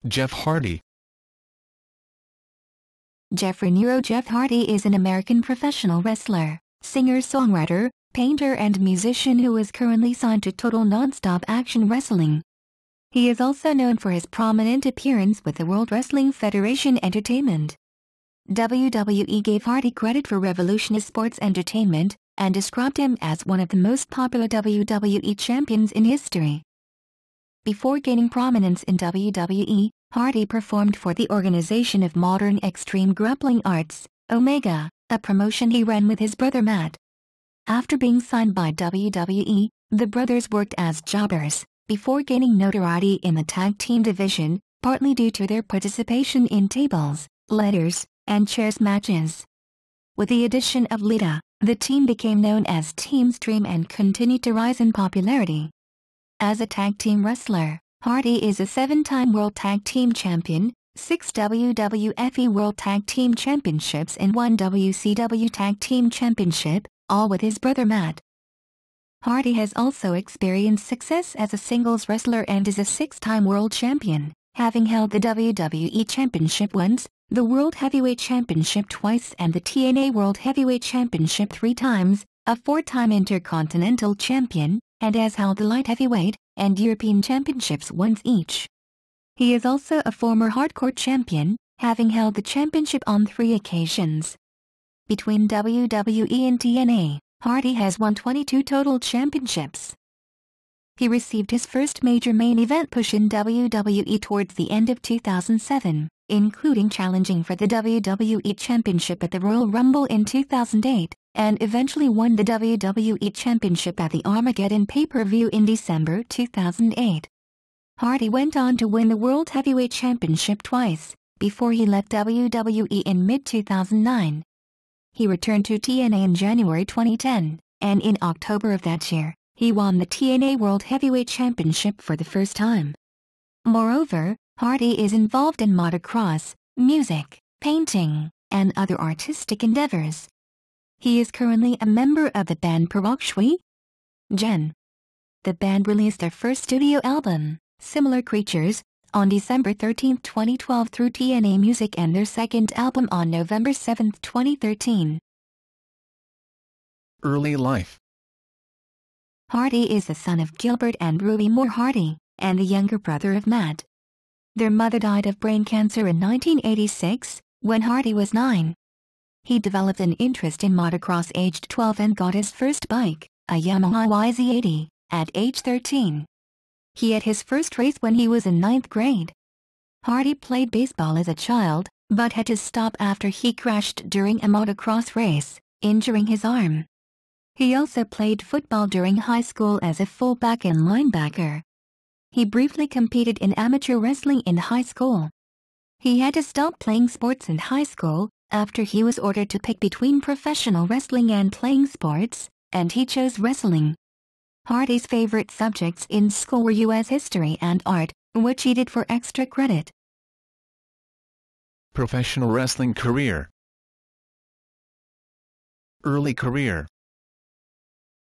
Jeff Hardy. Jeffrey Nero. Jeff Hardy is an American professional wrestler, singer-songwriter, painter and musician who is currently signed to Total Nonstop Action Wrestling. He is also known for his prominent appearance with the World Wrestling Federation Entertainment. WWE gave Hardy credit for revolutionizing sports entertainment, and described him as one of the most popular WWE champions in history. Before gaining prominence in WWE, Hardy performed for the Organization of Modern Extreme Grappling Arts, Omega, a promotion he ran with his brother Matt. After being signed by WWE, the brothers worked as jobbers, before gaining notoriety in the tag team division, partly due to their participation in tables, ladders, and chairs matches. With the addition of Lita, the team became known as Team Xtreme and continued to rise in popularity. As a tag team wrestler, Hardy is a 7-time World Tag Team Champion, 6 WWE World Tag Team Championships and 1 WCW Tag Team Championship, all with his brother Matt. Hardy has also experienced success as a singles wrestler and is a 6-time world champion, having held the WWE Championship once, the World Heavyweight Championship twice and the TNA World Heavyweight Championship 3 times, a 4-time Intercontinental Champion, and has held the Light Heavyweight and European Championships once each. He is also a former Hardcore Champion, having held the championship on 3 occasions. Between WWE and TNA, Hardy has won 22 total championships. He received his first major main event push in WWE towards the end of 2007, including challenging for the WWE Championship at the Royal Rumble in 2008, and eventually won the WWE Championship at the Armageddon pay-per-view in December 2008. Hardy went on to win the World Heavyweight Championship twice, before he left WWE in mid-2009. He returned to TNA in January 2010, and in October of that year, he won the TNA World Heavyweight Championship for the first time. Moreover, Hardy is involved in motocross, music, painting, and other artistic endeavors. He is currently a member of the band Parok Shui Gen. The band released their first studio album, Similar Creatures, on December 13, 2012 through TNA Music, and their second album on November 7, 2013. Early life. Hardy is the son of Gilbert and Ruby Moore Hardy, and the younger brother of Matt. Their mother died of brain cancer in 1986, when Hardy was 9. He developed an interest in motocross aged 12 and got his first bike, a Yamaha YZ80, at age 13. He had his first race when he was in 9th grade. Hardy played baseball as a child, but had to stop after he crashed during a motocross race, injuring his arm. He also played football during high school as a fullback and linebacker. He briefly competed in amateur wrestling in high school. He had to stop playing sports in high school, after he was ordered to pick between professional wrestling and playing sports, and he chose wrestling. Hardy's favorite subjects in school were U.S. history and art, which he did for extra credit. Professional wrestling career. Early career.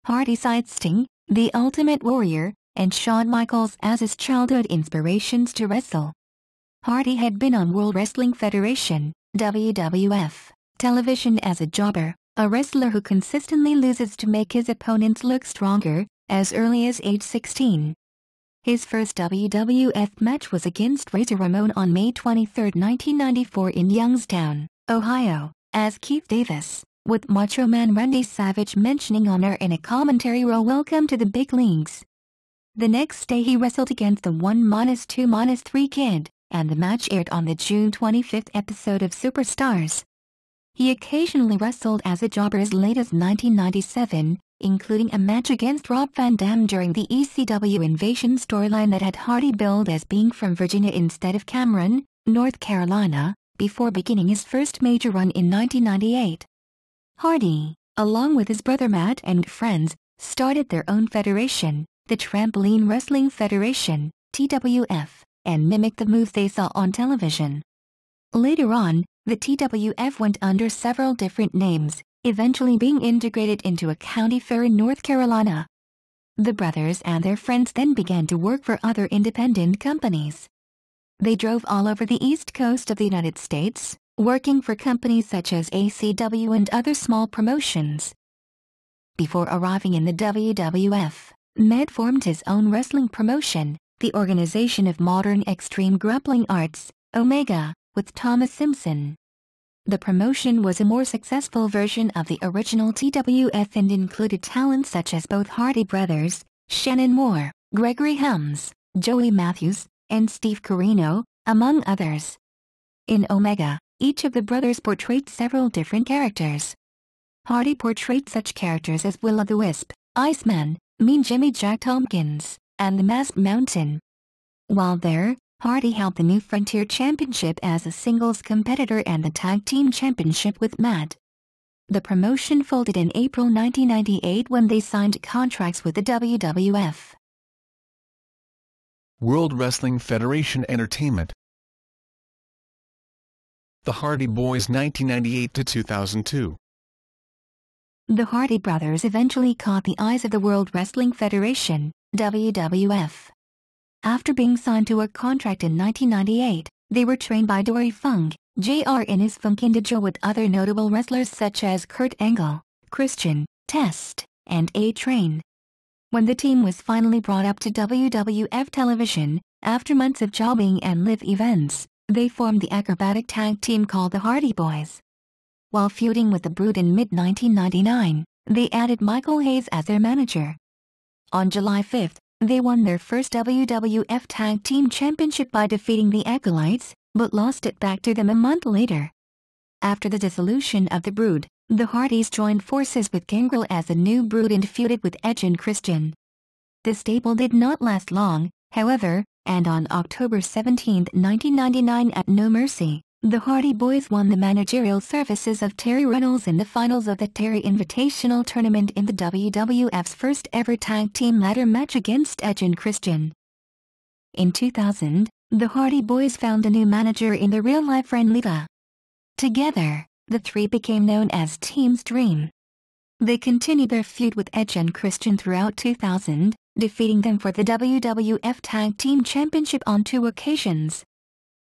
Hardy cites Sting, The Ultimate Warrior, and Shawn Michaels as his childhood inspirations to wrestle. Hardy had been on World Wrestling Federation, WWF, television as a jobber, a wrestler who consistently loses to make his opponents look stronger, as early as age 16. His first WWF match was against Razor Ramon on May 23, 1994 in Youngstown, Ohio, as Keith Davis, with Macho Man Randy Savage mentioning on air in a commentary role, "Welcome to the big leagues." The next day he wrestled against the 1-2-3 Kid, and the match aired on the June 25th episode of Superstars. He occasionally wrestled as a jobber as late as 1997, including a match against Rob Van Dam during the ECW Invasion storyline that had Hardy billed as being from Virginia instead of Cameron, North Carolina, before beginning his first major run in 1998. Hardy, along with his brother Matt and friends, started their own federation, the Trampoline Wrestling Federation, TWF, and mimicked the moves they saw on television. Later on, the TWF went under several different names, eventually being integrated into a county fair in North Carolina. The brothers and their friends then began to work for other independent companies. They drove all over the East Coast of the United States, working for companies such as ACW and other small promotions. Before arriving in the WWF, Med formed his own wrestling promotion, the Organization of Modern Extreme Grappling Arts, Omega, with Thomas Simpson. The promotion was a more successful version of the original TWF and included talents such as both Hardy brothers, Shannon Moore, Gregory Helms, Joey Matthews, and Steve Corino, among others. In Omega, each of the brothers portrayed several different characters. Hardy portrayed such characters as Will-O-the-Wisp, Iceman, Mean Jimmy Jack Tompkins, and the Masked Mountain. While there, Hardy held the New Frontier Championship as a singles competitor and the Tag Team Championship with Matt. The promotion folded in April 1998 when they signed contracts with the WWF. World Wrestling Federation Entertainment. The Hardy Boyz 1998–2002. The Hardy brothers eventually caught the eyes of the World Wrestling Federation, WWF. After being signed to a contract in 1998, they were trained by Dory Funk, Jr. in his Funkin' Dojo with other notable wrestlers such as Kurt Angle, Christian, Test, and A-Train. When the team was finally brought up to WWF television, after months of jobbing and live events, they formed the acrobatic tag team called the Hardy Boyz. While feuding with the Brood in mid-1999, they added Michael Hayes as their manager. On July 5, they won their first WWF Tag Team Championship by defeating the Acolytes, but lost it back to them a month later. After the dissolution of the Brood, the Hardys joined forces with Gangrel as the new Brood and feuded with Edge and Christian. The stable did not last long, however, and on October 17, 1999 at No Mercy, the Hardy Boyz won the managerial services of Terry Runnels in the finals of the Terry Invitational Tournament in the WWF's first ever tag team ladder match against Edge and Christian. In 2000, the Hardy Boyz found a new manager in the real-life friend Lita. Together, the three became known as Team Xtreme. They continued their feud with Edge and Christian throughout 2000, defeating them for the WWF Tag Team Championship on 2 occasions.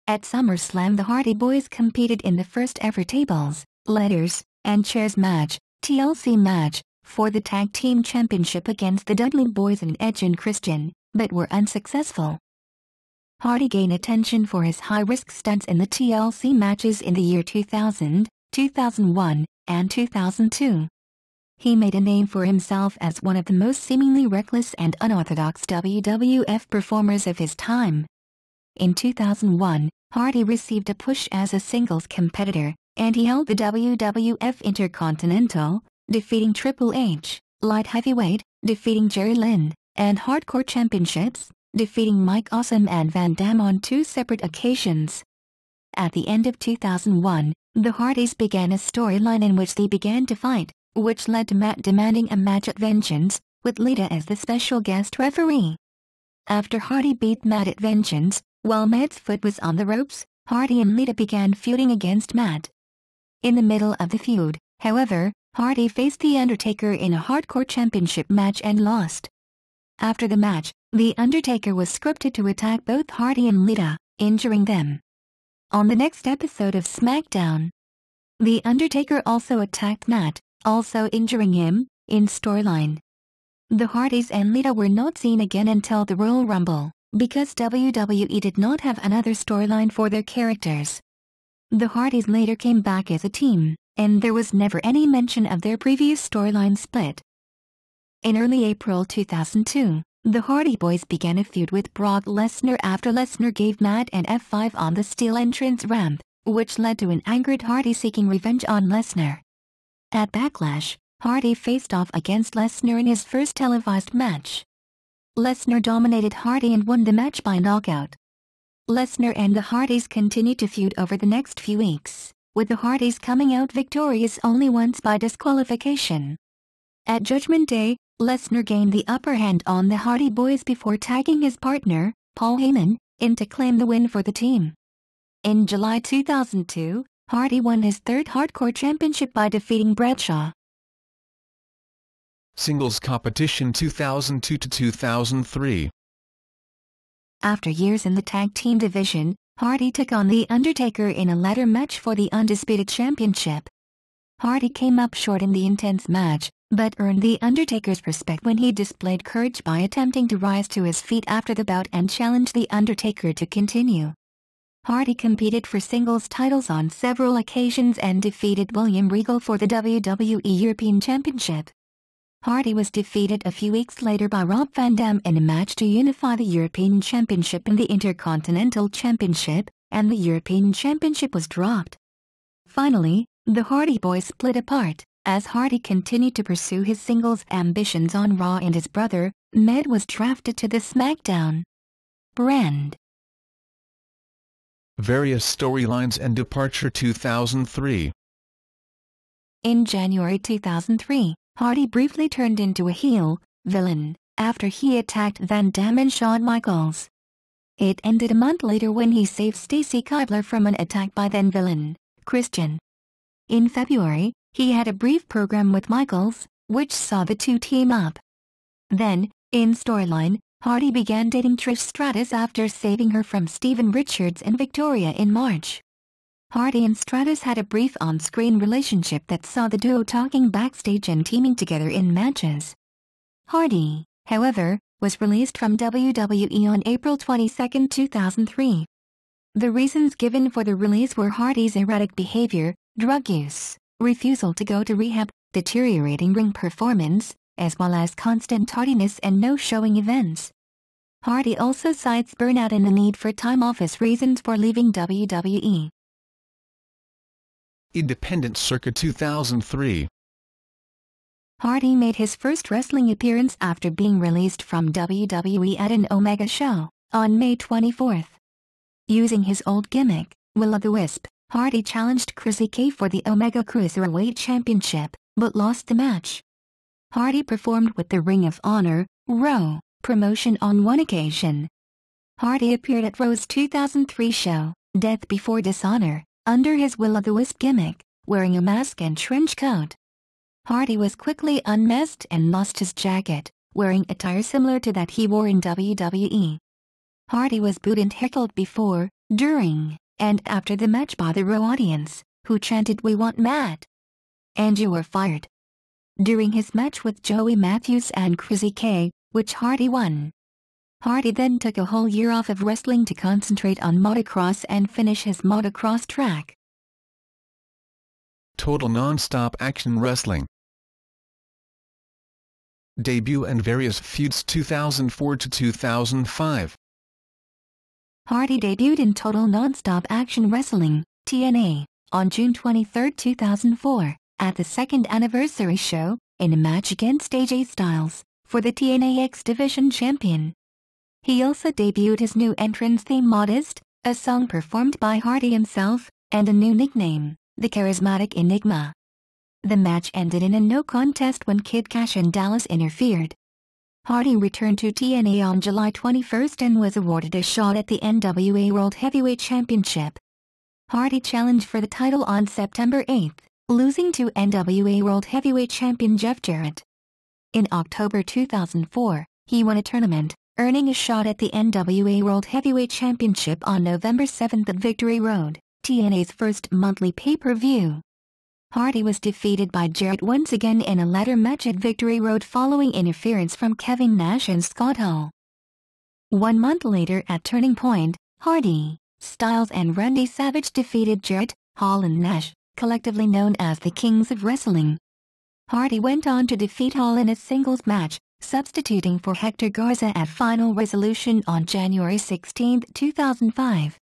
At SummerSlam, the Hardy Boyz competed in the first ever tables, ladders, and chairs match, TLC match, for the Tag Team Championship against the Dudley Boyz and Edge and Christian, but were unsuccessful. Hardy gained attention for his high-risk stunts in the TLC matches in the year 2000, 2001, and 2002. He made a name for himself as one of the most seemingly reckless and unorthodox WWF performers of his time. In 2001, Hardy received a push as a singles competitor, and he held the WWF Intercontinental, defeating Triple H, Light Heavyweight, defeating Jerry Lynn, and Hardcore Championships, defeating Mike Awesome and Van Dam on 2 separate occasions. At the end of 2001, the Hardys began a storyline in which they began to fight, which led to Matt demanding a match at Vengeance, with Lita as the special guest referee. After Hardy beat Matt at Vengeance, while Matt's foot was on the ropes, Hardy and Lita began feuding against Matt. In the middle of the feud, however, Hardy faced The Undertaker in a Hardcore Championship match and lost. After the match, The Undertaker was scripted to attack both Hardy and Lita, injuring them. On the next episode of SmackDown, The Undertaker also attacked Matt, also injuring him, in storyline. The Hardys and Lita were not seen again until the Royal Rumble, because WWE did not have another storyline for their characters. The Hardys later came back as a team, and there was never any mention of their previous storyline split. In early April 2002, the Hardy Boyz began a feud with Brock Lesnar after Lesnar gave Matt an F5 on the steel entrance ramp, which led to an angered Hardy seeking revenge on Lesnar. At Backlash, Hardy faced off against Lesnar in his first televised match. Lesnar dominated Hardy and won the match by knockout. Lesnar and the Hardys continued to feud over the next few weeks, with the Hardys coming out victorious only once by disqualification. At Judgment Day, Lesnar gained the upper hand on the Hardy Boyz before tagging his partner, Paul Heyman, in to claim the win for the team. In July 2002, Hardy won his 3rd Hardcore Championship by defeating Bradshaw. Singles competition 2002–2003. After years in the tag team division, Hardy took on The Undertaker in a ladder match for the Undisputed Championship. Hardy came up short in the intense match, but earned The Undertaker's respect when he displayed courage by attempting to rise to his feet after the bout and challenged The Undertaker to continue. Hardy competed for singles titles on several occasions and defeated William Regal for the WWE European Championship. Hardy was defeated a few weeks later by Rob Van Dam in a match to unify the European Championship and the Intercontinental Championship, and the European Championship was dropped. Finally, the Hardy Boyz split apart, as Hardy continued to pursue his singles ambitions on Raw and his brother, Med, was drafted to the SmackDown brand. Various storylines and departure 2003. In January 2003, Hardy briefly turned into a heel villain after he attacked Van Dam and Shawn Michaels. It ended a month later when he saved Stacy Keibler from an attack by then-villain Christian. In February, he had a brief program with Michaels, which saw the two team up. Then, in storyline, Hardy began dating Trish Stratus after saving her from Steven Richards and Victoria in March. Hardy and Stratus had a brief on-screen relationship that saw the duo talking backstage and teaming together in matches. Hardy, however, was released from WWE on April 22, 2003. The reasons given for the release were Hardy's erratic behavior, drug use, refusal to go to rehab, deteriorating ring performance, as well as constant tardiness and no-showing events. Hardy also cites burnout and the need for time off as reasons for leaving WWE. Independent Circuit 2003. Hardy made his first wrestling appearance after being released from WWE at an Omega show, on May 24. Using his old gimmick, Will-O-The-Wisp, Hardy challenged Chrissy K for the Omega Cruiserweight Championship, but lost the match. Hardy performed with the Ring of Honor, ROH, promotion on one occasion. Hardy appeared at ROH's 2003 show, Death Before Dishonor, under his Will-O-The-Wisp gimmick, wearing a mask and trench coat. Hardy was quickly unmasked and lost his jacket, wearing attire similar to that he wore in WWE. Hardy was booed and heckled before, during, and after the match by the ROH audience, who chanted "We want Matt!" and "You were fired." During his match with Joey Matthews and Chrissy K, which Hardy won. Hardy then took a whole year off of wrestling to concentrate on motocross and finish his motocross track. Total Nonstop Action Wrestling. Debut and various feuds 2004 to 2005. Hardy debuted in Total Nonstop Action Wrestling, TNA, on June 23, 2004, at the second anniversary show, in a match against AJ Styles, for the TNA X Division Champion. He also debuted his new entrance theme Modest, a song performed by Hardy himself, and a new nickname, the Charismatic Enigma. The match ended in a no contest when Kid Cash and Dallas interfered. Hardy returned to TNA on July 21 and was awarded a shot at the NWA World Heavyweight Championship. Hardy challenged for the title on September 8, losing to NWA World Heavyweight Champion Jeff Jarrett. In October 2004, he won a tournament, earning a shot at the NWA World Heavyweight Championship on November 7 at Victory Road, TNA's first monthly pay-per-view. Hardy was defeated by Jarrett once again in a ladder match at Victory Road following interference from Kevin Nash and Scott Hall. 1 month later at Turning Point, Hardy, Styles and Randy Savage defeated Jarrett, Hall and Nash, collectively known as the Kings of Wrestling. Hardy went on to defeat Hall in a singles match, substituting for Hector Garza at Final Resolution on January 16, 2005.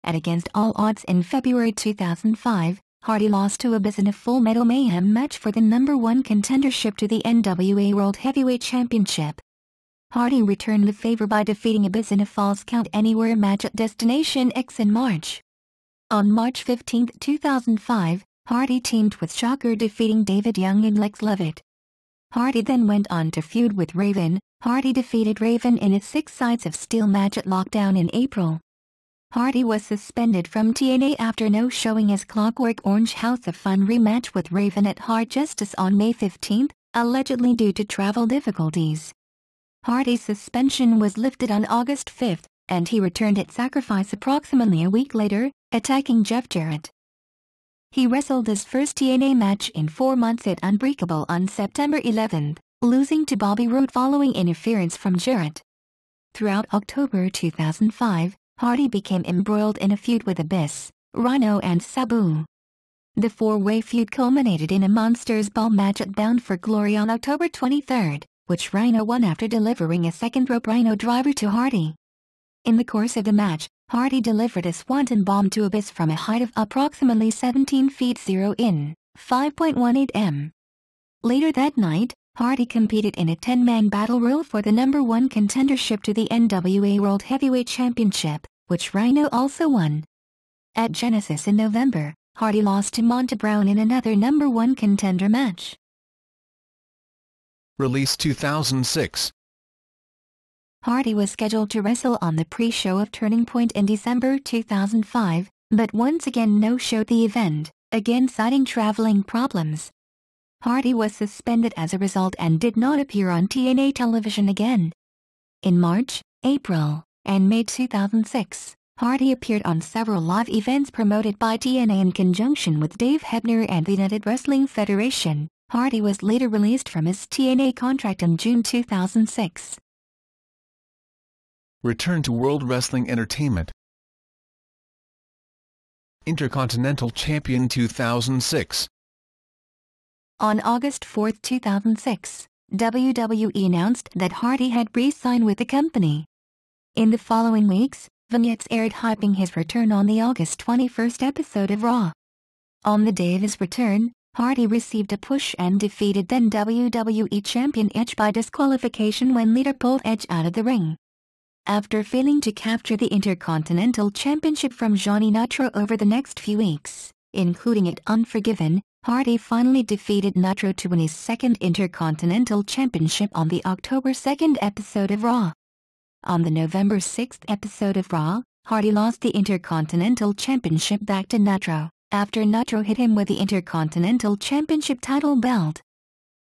At Against All Odds in February 2005, Hardy lost to Abyss in a Full Metal Mayhem match for the #1 contendership to the NWA World Heavyweight Championship. Hardy returned the favor by defeating Abyss in a Falls Count Anywhere match at Destination X in March. On March 15, 2005, Hardy teamed with Shocker, defeating David Young and Lex Levitt. Hardy then went on to feud with Raven. Hardy defeated Raven in a 6 Sides of Steel match at Lockdown in April. Hardy was suspended from TNA after no showing his Clockwork Orange House of Fun rematch with Raven at Hard Justice on May 15, allegedly due to travel difficulties. Hardy's suspension was lifted on August 5, and he returned at Sacrifice approximately a week later, attacking Jeff Jarrett. He wrestled his first TNA match in 4 months at Unbreakable on September 11, losing to Bobby Roode following interference from Jarrett. Throughout October 2005, Hardy became embroiled in a feud with Abyss, Rhino and Sabu. The four-way feud culminated in a Monsters Ball match at Bound for Glory on October 23, which Rhino won after delivering a second rope Rhino driver to Hardy. In the course of the match, Hardy delivered a Swanton bomb to Abyss from a height of approximately 17 feet 0 in 5.18 m. Later that night, Hardy competed in a 10-man battle royal for the #1 contendership to the NWA World Heavyweight Championship, which Rhino also won. At Genesis in November, Hardy lost to Monty Brown in another #1 contender match. Release 2006. Hardy was scheduled to wrestle on the pre-show of Turning Point in December 2005, but once again no-showed the event, again citing traveling problems. Hardy was suspended as a result and did not appear on TNA television again. In March, April, and May 2006, Hardy appeared on several live events promoted by TNA in conjunction with Dave Hebner and the United Wrestling Federation. Hardy was later released from his TNA contract in June 2006. Return to World Wrestling Entertainment. Intercontinental Champion 2006. On August 4, 2006, WWE announced that Hardy had re-signed with the company. In the following weeks, vignettes aired hyping his return on the August 21 episode of Raw. On the day of his return, Hardy received a push and defeated then WWE Champion Edge by disqualification when Lita pulled Edge out of the ring. After failing to capture the Intercontinental Championship from Johnny Nitro over the next few weeks, including at Unforgiven, Hardy finally defeated Nitro to win his second Intercontinental Championship on the October 2 episode of Raw. On the November 6 episode of Raw, Hardy lost the Intercontinental Championship back to Nitro, after Nitro hit him with the Intercontinental Championship title belt.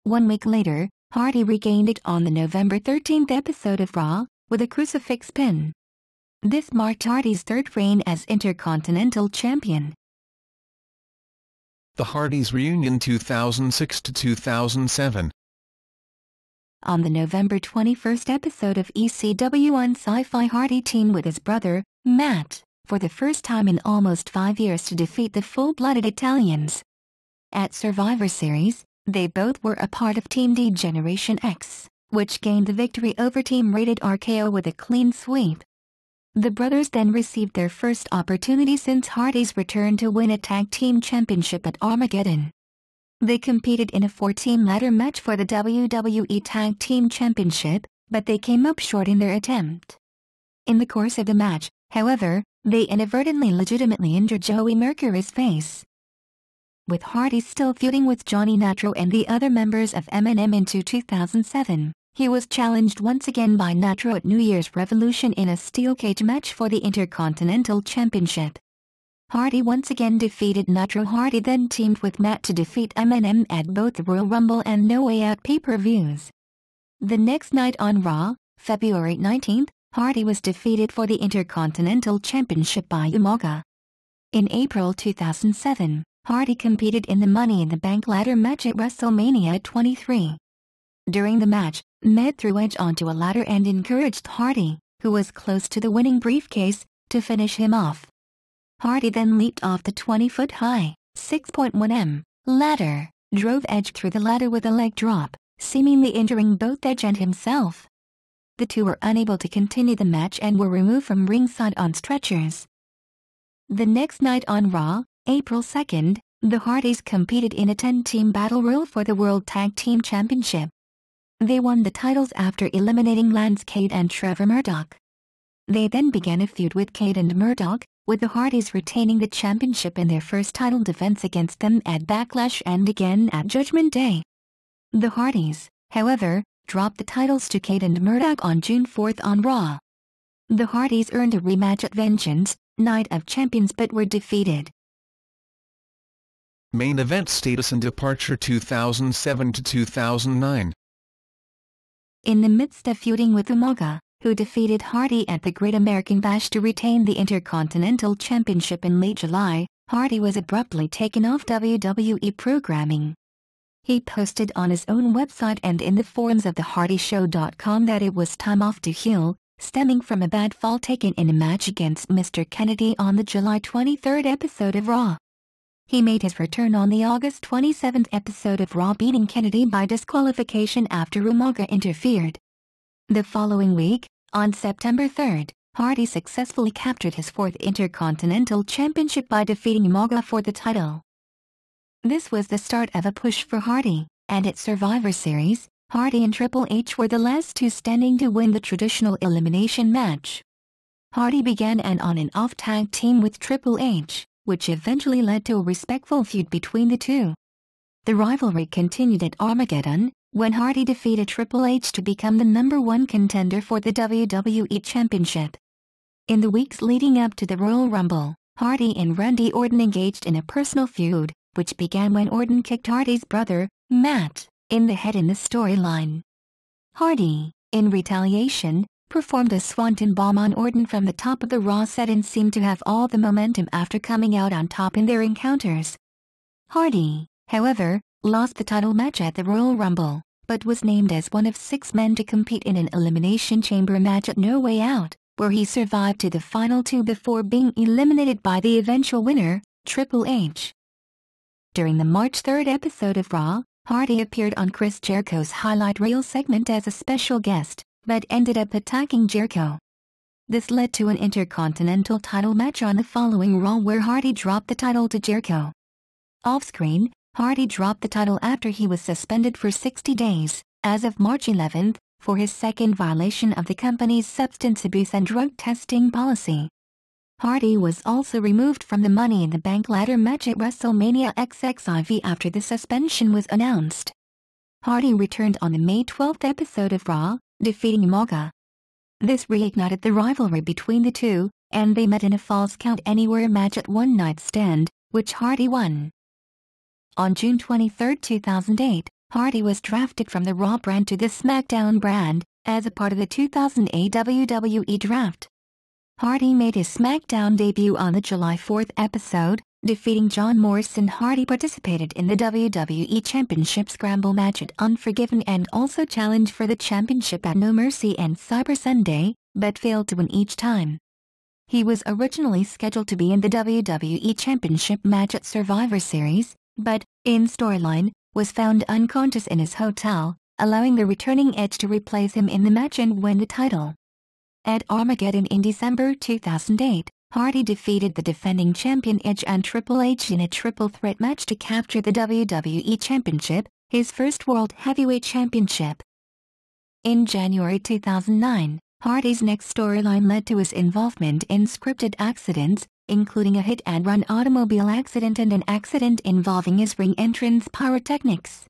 1 week later, Hardy regained it on the November 13 episode of Raw, with a crucifix pin. This marked Hardy's third reign as Intercontinental Champion. The Hardys Reunion 2006-2007. On the November 21 episode of ECW on Sci-Fi, Hardy teamed with his brother, Matt, for the first time in almost 5 years to defeat the Full-Blooded Italians. At Survivor Series, they both were a part of Team D Generation X, which gained the victory over Team Rated RKO with a clean sweep. The brothers then received their first opportunity since Hardy's return to win a Tag Team Championship at Armageddon. They competed in a 4-team ladder match for the WWE Tag Team Championship, but they came up short in their attempt. In the course of the match, however, they inadvertently legitimately injured Joey Mercury's face. With Hardy still feuding with Johnny Nitro and the other members of M&M into 2007, he was challenged once again by Nitro at New Year's Revolution in a steel cage match for the Intercontinental Championship. Hardy once again defeated Nitro. Hardy then teamed with Matt to defeat M&M at both the Royal Rumble and No Way Out pay-per-views. The next night on Raw, February 19, Hardy was defeated for the Intercontinental Championship by Umaga. In April 2007, Hardy competed in the Money in the Bank ladder match at WrestleMania 23. During the match, Matt threw Edge onto a ladder and encouraged Hardy, who was close to the winning briefcase, to finish him off. Hardy then leaped off the 20-foot-high, 6.1 m, ladder, drove Edge through the ladder with a leg drop, seemingly injuring both Edge and himself. The two were unable to continue the match and were removed from ringside on stretchers. The next night on Raw, April 2, the Hardys competed in a 10-team battle royal for the World Tag Team Championship. They won the titles after eliminating Lance Cade and Trevor Murdoch. They then began a feud with Cade and Murdoch, with the Hardys retaining the championship in their first title defense against them at Backlash and again at Judgment Day. The Hardys, however, dropped the titles to Cade and Murdoch on June 4 on Raw. The Hardys earned a rematch at Vengeance, Night of Champions, but were defeated. Main event status and departure 2007-2009. In the midst of feuding with Omega, who defeated Hardy at the Great American Bash to retain the Intercontinental Championship in late July, Hardy was abruptly taken off WWE programming. He posted on his own website and in the forums of thehardyshow.com that it was time off to heal, stemming from a bad fall taken in a match against Mr. Kennedy on the July 23 episode of Raw. He made his return on the August 27 episode of Raw, beating Kennedy by disqualification after Omega interfered. The following week, on September 3, Hardy successfully captured his fourth Intercontinental Championship by defeating Omega for the title. This was the start of a push for Hardy, and at Survivor Series, Hardy and Triple H were the last two standing to win the traditional elimination match. Hardy began an on-and-off tag team with Triple H, which eventually led to a respectful feud between the two. The rivalry continued at Armageddon, when Hardy defeated Triple H to become the #1 contender for the WWE Championship. In the weeks leading up to the Royal Rumble, Hardy and Randy Orton engaged in a personal feud, which began when Orton kicked Hardy's brother, Matt, in the head in the storyline. Hardy, in retaliation, performed a swanton bomb on Orton from the top of the Raw set and seemed to have all the momentum after coming out on top in their encounters. Hardy, however, lost the title match at the Royal Rumble, but was named as one of 6 men to compete in an Elimination Chamber match at No Way Out, where he survived to the final 2 before being eliminated by the eventual winner, Triple H. During the March 3 episode of Raw, Hardy appeared on Chris Jericho's highlight reel segment as a special guest, but ended up attacking Jericho. This led to an Intercontinental title match on the following Raw where Hardy dropped the title to Jericho. Off-screen, Hardy dropped the title after he was suspended for 60 days, as of March 11, for his second violation of the company's substance abuse and drug testing policy. Hardy was also removed from the Money in the Bank ladder match at WrestleMania XXIV after the suspension was announced. Hardy returned on the May 12 episode of Raw, defeating Omega. This reignited the rivalry between the two, and they met in a Falls Count Anywhere match at One Night Stand, which Hardy won. On June 23, 2008, Hardy was drafted from the Raw brand to the SmackDown brand, as a part of the 2008 WWE Draft. Hardy made his SmackDown debut on the July 4 episode, defeating John Morrison. Hardy participated in the WWE Championship Scramble match at Unforgiven and also challenged for the championship at No Mercy and Cyber Sunday, but failed to win each time. He was originally scheduled to be in the WWE Championship match at Survivor Series, but, in storyline, was found unconscious in his hotel, allowing the returning Edge to replace him in the match and win the title. At Armageddon in December 2008, Hardy defeated the defending champion Edge and Triple H in a triple threat match to capture the WWE Championship, his first World Heavyweight Championship. In January 2009, Hardy's next storyline led to his involvement in scripted accidents, including a hit-and-run automobile accident and an accident involving his ring entrance pyrotechnics.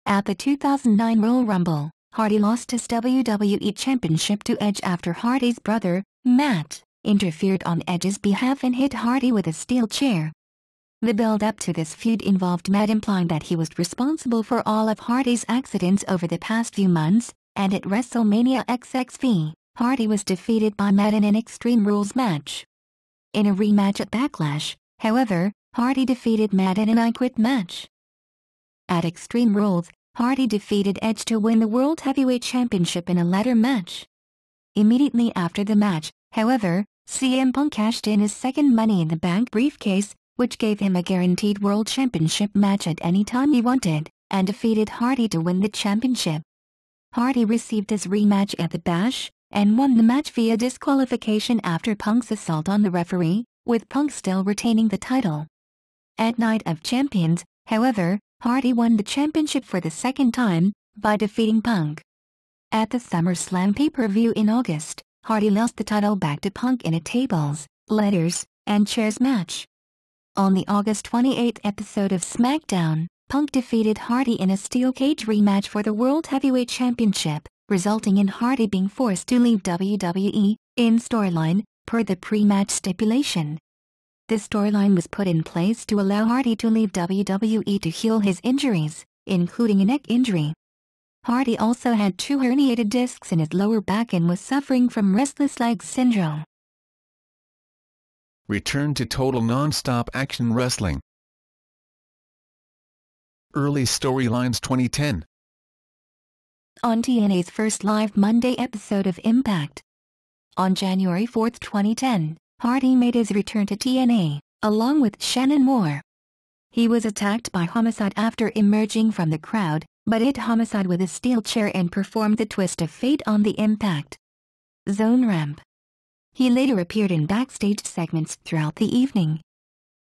At the 2009 Royal Rumble, Hardy lost his WWE Championship to Edge after Hardy's brother, Matt, interfered on Edge's behalf and hit Hardy with a steel chair. The build-up to this feud involved Matt implying that he was responsible for all of Hardy's accidents over the past few months, and at WrestleMania XXV, Hardy was defeated by Matt in an Extreme Rules match. In a rematch at Backlash, however, Hardy defeated Matt in an I Quit match. At Extreme Rules, Hardy defeated Edge to win the World Heavyweight Championship in a ladder match. Immediately after the match, however, CM Punk cashed in his second Money in the Bank briefcase, which gave him a guaranteed World Championship match at any time he wanted, and defeated Hardy to win the championship. Hardy received his rematch at the Bash, and won the match via disqualification after Punk's assault on the referee, with Punk still retaining the title. At Night of Champions, however, Hardy won the championship for the second time, by defeating Punk. At the SummerSlam pay-per-view in August, Hardy lost the title back to Punk in a tables, ladders, and chairs match. On the August 28 episode of SmackDown, Punk defeated Hardy in a steel cage rematch for the World Heavyweight Championship, resulting in Hardy being forced to leave WWE, in storyline, per the pre-match stipulation. This storyline was put in place to allow Hardy to leave WWE to heal his injuries, including a neck injury. Hardy also had 2 herniated discs in his lower back and was suffering from restless legs syndrome. Return to Total Nonstop Action Wrestling. Early storylines 2010. On TNA's first live Monday episode of Impact. On January 4, 2010, Hardy made his return to TNA, along with Shannon Moore. He was attacked by Homicide after emerging from the crowd, but hit Homicide with a steel chair and performed the Twist of Fate on the Impact Zone ramp. He later appeared in backstage segments throughout the evening.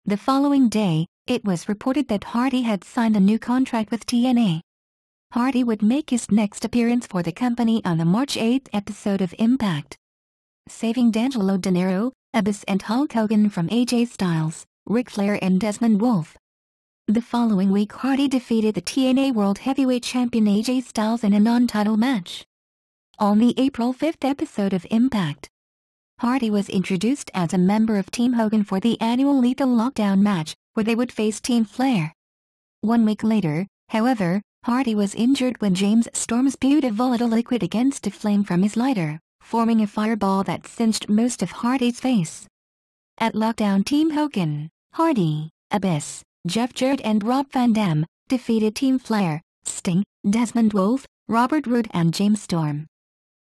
The following day, it was reported that Hardy had signed a new contract with TNA. Hardy would make his next appearance for the company on the March 8 episode of Impact, saving D'Angelo De Niro, Abyss and Hulk Hogan from AJ Styles, Ric Flair and Desmond Wolfe. The following week Hardy defeated the TNA World Heavyweight Champion AJ Styles in a non-title match. On the April 5 episode of Impact, Hardy was introduced as a member of Team Hogan for the annual Lethal Lockdown match, where they would face Team Flair. 1 week later, however, Hardy was injured when James Storm spewed a volatile liquid against a flame from his lighter, forming a fireball that singed most of Hardy's face. At Lockdown, Team Hogan, Hardy, Abyss, Jeff Jarrett and Rob Van Dam defeated Team Flair, Sting, Desmond Wolfe, Robert Roode and James Storm.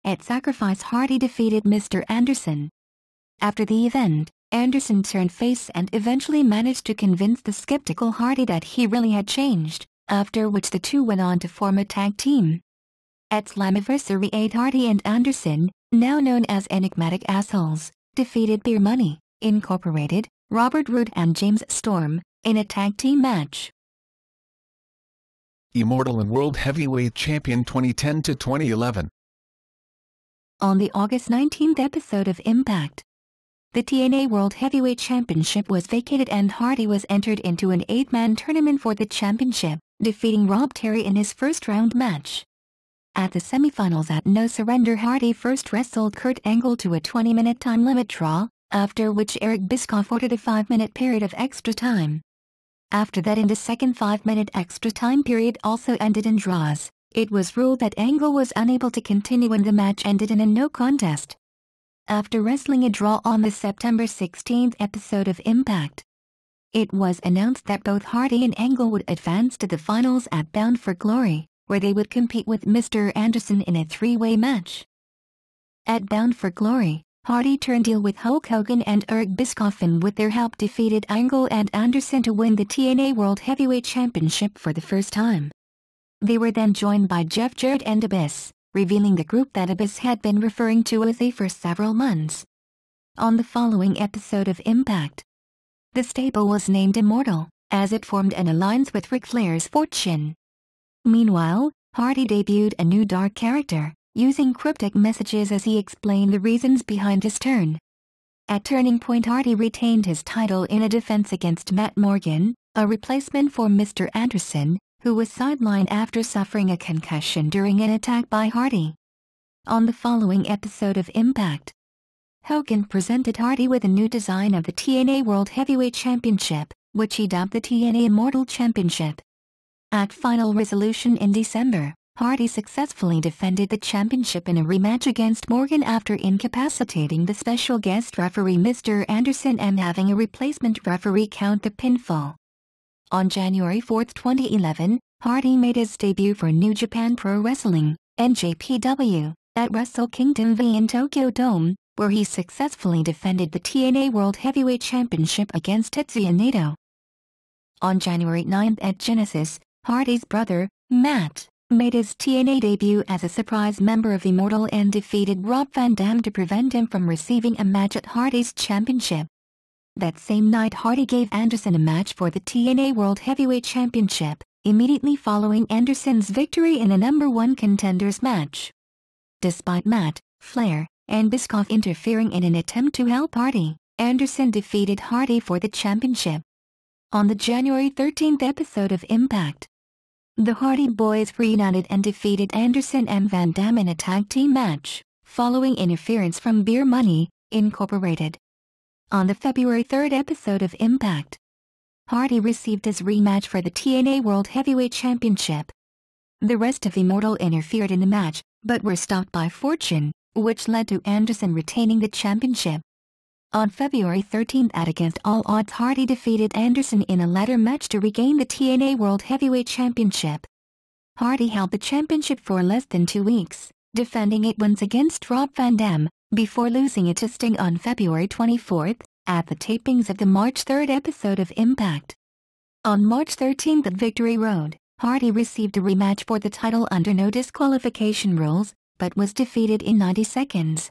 At Sacrifice, Hardy defeated Mr. Anderson. After the event, Anderson turned face and eventually managed to convince the skeptical Hardy that he really had changed, after which the two went on to form a tag team. At Slammiversary 8, Hardy and Anderson, now known as Enigmatic Assholes, defeated Beer Money, Incorporated, Robert Roode and James Storm, in a tag team match. Immortal and World Heavyweight Champion 2010 to 2011. On the August 19 episode of Impact, the TNA World Heavyweight Championship was vacated and Hardy was entered into an 8-man tournament for the championship, defeating Rob Terry in his first-round match. At the semifinals at No Surrender, Hardy first wrestled Kurt Angle to a 20-minute time limit draw, after which Eric Bischoff ordered a 5-minute period of extra time. After that, in the second 5-minute extra time period also ended in draws. It was ruled that Angle was unable to continue and the match ended in a no contest. After wrestling a draw on the September 16 episode of Impact, it was announced that both Hardy and Angle would advance to the finals at Bound for Glory, where they would compete with Mr. Anderson in a 3-way match. At Bound for Glory, Hardy turned heel with Hulk Hogan and Eric Bischoff and with their help defeated Angle and Anderson to win the TNA World Heavyweight Championship for the first time. They were then joined by Jeff Jarrett and Abyss, revealing the group that Abyss had been referring to as they for several months. On the following episode of Impact, the stable was named Immortal, as it formed an alliance with Ric Flair's Fortune. Meanwhile, Hardy debuted a new dark character, using cryptic messages as he explained the reasons behind his turn. At Turning Point, Hardy retained his title in a defense against Matt Morgan, a replacement for Mr. Anderson, who was sidelined after suffering a concussion during an attack by Hardy. On the following episode of Impact, Hogan presented Hardy with a new design of the TNA World Heavyweight Championship, which he dubbed the TNA Immortal Championship. At Final Resolution in December, Hardy successfully defended the championship in a rematch against Morgan after incapacitating the special guest referee Mr. Anderson and having a replacement referee count the pinfall. On January 4, 2011, Hardy made his debut for New Japan Pro Wrestling, NJPW, at Wrestle Kingdom V in Tokyo Dome, where he successfully defended the TNA World Heavyweight Championship against Tetsuya Naito. On January 9 at Genesis, Hardy's brother, Matt, made his TNA debut as a surprise member of Immortal and defeated Rob Van Dam to prevent him from receiving a match at Hardy's Championship. That same night, Hardy gave Anderson a match for the TNA World Heavyweight Championship, immediately following Anderson's victory in a number 1 contenders match. Despite Matt, Flair, and Bischoff interfering in an attempt to help Hardy, Anderson defeated Hardy for the championship. On the January 13 episode of Impact, the Hardy Boyz reunited and defeated Anderson and Van Dam in a tag team match, following interference from Beer Money, Incorporated. On the February 3 episode of Impact, Hardy received his rematch for the TNA World Heavyweight Championship. The rest of Immortal interfered in the match, but were stopped by Fortune, which led to Anderson retaining the championship. On February 13 at Against All Odds, Hardy defeated Anderson in a ladder match to regain the TNA World Heavyweight Championship. Hardy held the championship for less than 2 weeks, defending it once against Rob Van Dam, before losing it to Sting on February 24, at the tapings of the March 3 episode of Impact. On March 13 at Victory Road, Hardy received a rematch for the title under no disqualification rules, but was defeated in 90 seconds.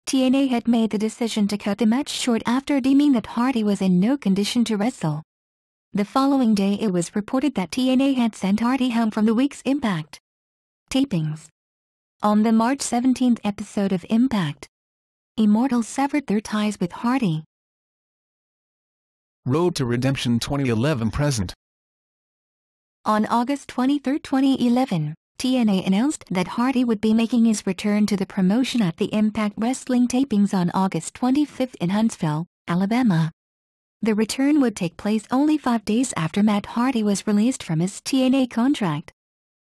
TNA had made the decision to cut the match short after deeming that Hardy was in no condition to wrestle. The following day it was reported that TNA had sent Hardy home from the week's Impact tapings. On the March 17 episode of Impact, Immortal severed their ties with Hardy. Road to Redemption 2011 present. On August 23, 2011, TNA announced that Hardy would be making his return to the promotion at the Impact Wrestling tapings on August 25 in Huntsville, Alabama. The return would take place only 5 days after Matt Hardy was released from his TNA contract.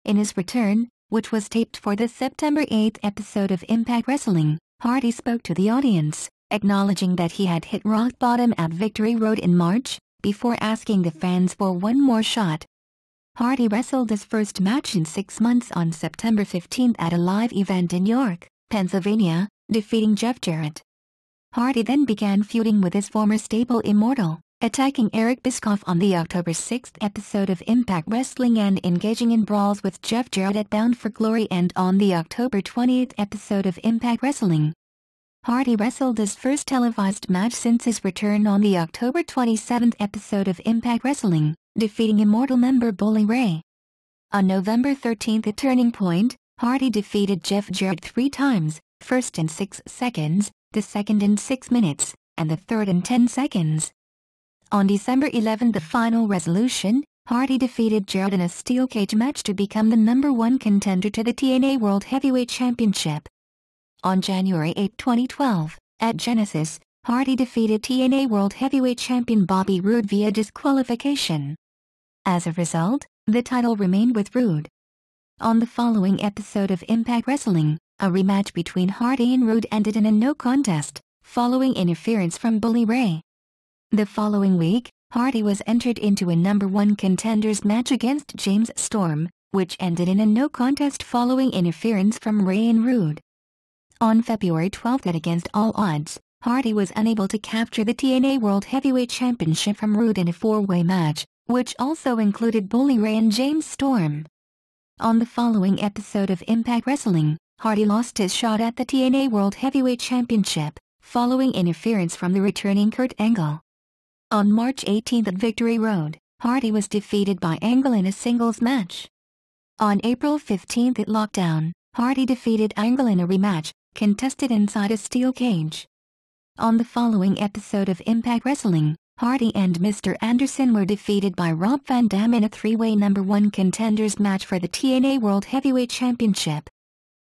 In his return, which was taped for the September 8 episode of Impact Wrestling, Hardy spoke to the audience, acknowledging that he had hit rock bottom at Victory Road in March, before asking the fans for one more shot. Hardy wrestled his first match in 6 months on September 15 at a live event in York, Pennsylvania, defeating Jeff Jarrett. Hardy then began feuding with his former stable Immortal, attacking Eric Bischoff on the October 6 episode of Impact Wrestling and engaging in brawls with Jeff Jarrett at Bound for Glory and on the October 20 episode of Impact Wrestling. Hardy wrestled his first televised match since his return on the October 27 episode of Impact Wrestling, defeating Immortal member Bully Ray. On November 13 at Turning Point, Hardy defeated Jeff Jarrett 3 times, first in 6 seconds, the second in 6 minutes, and the third in 10 seconds. On December 11 the final resolution, Hardy defeated Jarrett in a steel cage match to become the #1 contender to the TNA World Heavyweight Championship. On January 8, 2012, at Genesis, Hardy defeated TNA World Heavyweight Champion Bobby Roode via disqualification. As a result, the title remained with Roode. On the following episode of Impact Wrestling, a rematch between Hardy and Roode ended in a no contest, following interference from Bully Ray. The following week, Hardy was entered into a #1 contenders match against James Storm, which ended in a no contest following interference from Ray and Roode. On February 12 at Against All Odds, Hardy was unable to capture the TNA World Heavyweight Championship from Roode in a 4-way match, which also included Bully Ray and James Storm. On the following episode of Impact Wrestling, Hardy lost his shot at the TNA World Heavyweight Championship, following interference from the returning Kurt Angle. On March 18 at Victory Road, Hardy was defeated by Angle in a singles match. On April 15 at Lockdown, Hardy defeated Angle in a rematch, contested inside a steel cage. On the following episode of Impact Wrestling, Hardy and Mr. Anderson were defeated by Rob Van Dam in a 3-way #1 contenders match for the TNA World Heavyweight Championship.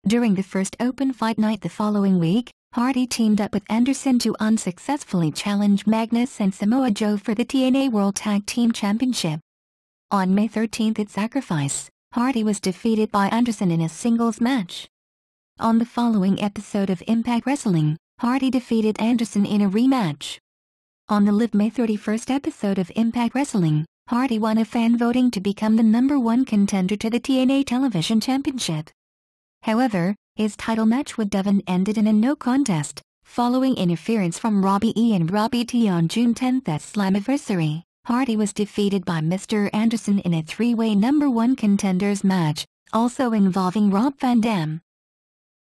During the first open fight night the following week, Hardy teamed up with Anderson to unsuccessfully challenge Magnus and Samoa Joe for the TNA World Tag Team Championship. On May 13 at Sacrifice, Hardy was defeated by Anderson in a singles match. On the following episode of Impact Wrestling, Hardy defeated Anderson in a rematch. On the live May 31 episode of Impact Wrestling, Hardy won a fan voting to become the #1 contender to the TNA Television Championship. However, his title match with Devon ended in a no contest, following interference from Robbie E and Robbie T. On June 10 at Slammiversary. Hardy was defeated by Mr. Anderson in a 3-way #1 contenders match, also involving Rob Van Dam.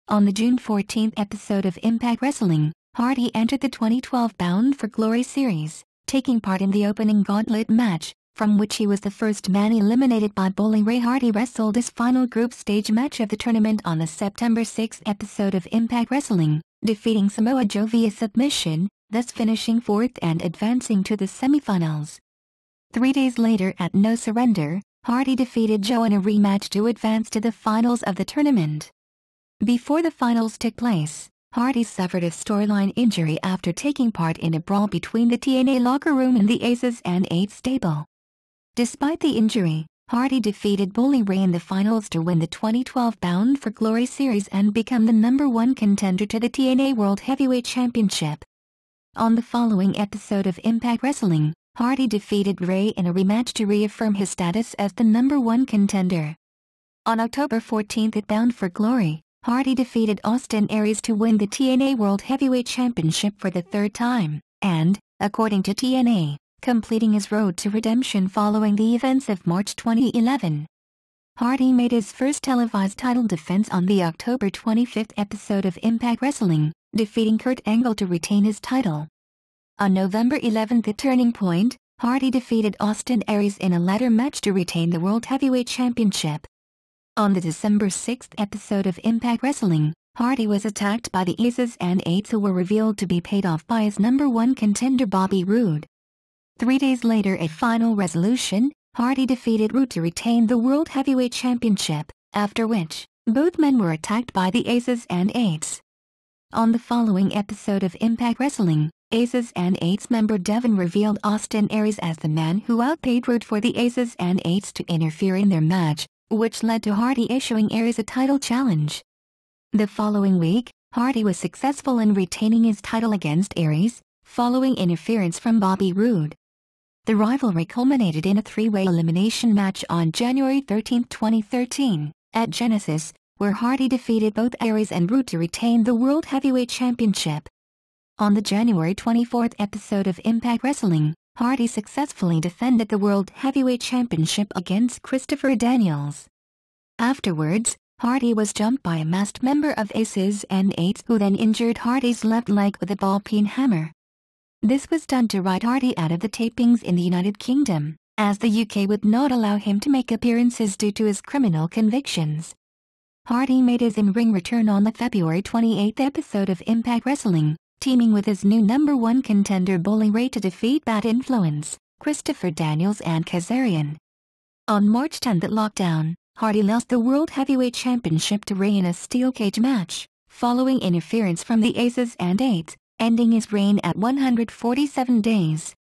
On the June 14 episode of Impact Wrestling, Hardy entered the 2012 Bound for Glory series, taking part in the opening gauntlet match, from which he was the first man eliminated by Bully Ray. Hardy wrestled his final group stage match of the tournament on the September 6 episode of Impact Wrestling, defeating Samoa Joe via submission, thus finishing 4th and advancing to the semifinals. 3 days later at No Surrender, Hardy defeated Joe in a rematch to advance to the finals of the tournament. Before the finals took place, Hardy suffered a storyline injury after taking part in a brawl between the TNA locker room and the Aces and 8 stable. Despite the injury, Hardy defeated Bully Ray in the finals to win the 2012 Bound for Glory series and become the #1 contender to the TNA World Heavyweight Championship. On the following episode of Impact Wrestling, Hardy defeated Ray in a rematch to reaffirm his status as the #1 contender. On October 14 at Bound for Glory, Hardy defeated Austin Aries to win the TNA World Heavyweight Championship for the third time, and, according to TNA, completing his road to redemption following the events of March 2011. Hardy made his first televised title defense on the October 25 episode of Impact Wrestling, defeating Kurt Angle to retain his title. On November 11 at Turning Point, Hardy defeated Austin Aries in a ladder match to retain the World Heavyweight Championship. On the December 6 episode of Impact Wrestling, Hardy was attacked by the Aces and Eights, who were revealed to be paid off by his #1 contender Bobby Roode. 3 days later at Final Resolution, Hardy defeated Roode to retain the World Heavyweight Championship, after which, both men were attacked by the Aces and Eights. On the following episode of Impact Wrestling, Aces and Eights member Devin revealed Austin Aries as the man who outpaid Roode for the Aces and Eights to interfere in their match, which led to Hardy issuing Aries a title challenge. The following week, Hardy was successful in retaining his title against Aries, following interference from Bobby Roode. The rivalry culminated in a three-way elimination match on January 13, 2013, at Genesis, where Hardy defeated both Aries and Roode to retain the World Heavyweight Championship. On the January 24 episode of Impact Wrestling, Hardy successfully defended the World Heavyweight Championship against Christopher Daniels. Afterwards, Hardy was jumped by a masked member of Aces and Eights, who then injured Hardy's left leg with a ball-peen hammer. This was done to write Hardy out of the tapings in the United Kingdom, as the UK would not allow him to make appearances due to his criminal convictions. Hardy made his in-ring return on the February 28 episode of Impact Wrestling, teaming with his new #1 contender Bully Ray to defeat Bad Influence, Christopher Daniels and Kazarian. On March 10 at Lockdown, Hardy lost the World Heavyweight Championship to Ray in a steel cage match, following interference from the Aces and Eights, ending his reign at 147 days.